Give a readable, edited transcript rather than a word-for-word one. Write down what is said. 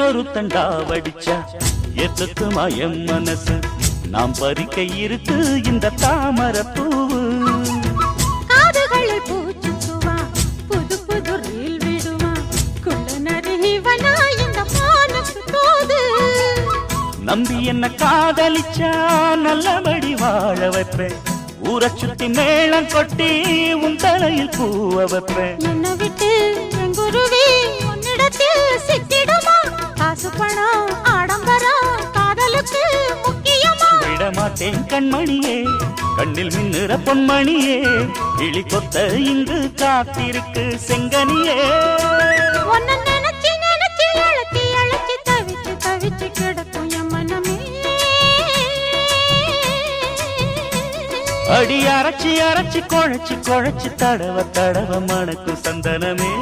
இன்னொரு தண்டா வடிச்சா எத்துக்குமா என் மனசு நாம் பறிக்க இருக்கு இந்த தாமரை பூவு காதுகளில் பூச்சுக்குவா புது புது ரீல் விடுவா குள்ள நரிவனா இந்த மானுக்கு தோது நம்பி என்ன காதலிச்சா நல்லபடி வாழ வைப்பேன் ஊரை சுத்தி மேளம் கொட்டி உன் தலையில் பூவ வைப்பேன் என்ன விட்டு என் குருவி உன்னிடத்தில் சிக்கிடுமா காசு பணம் ஆடம்பரம் காதலுக்கு முக்கியமா விடமாட்டேன் கண்மணியே கண்ணில் மின்னுற பொன்மணியே கிளி கொத்த இங்கு காத்திருக்கு செங்கனியே உன்னை நினைச்சு நினைச்சு அழைச்சி அழைச்சி தவிச்சு தவிச்சு கிடக்கும் என் மனமே அடி அரைச்சி அரைச்சி குழைச்சி குழைச்சி தடவ தடவ மணக்கும் சந்தனமே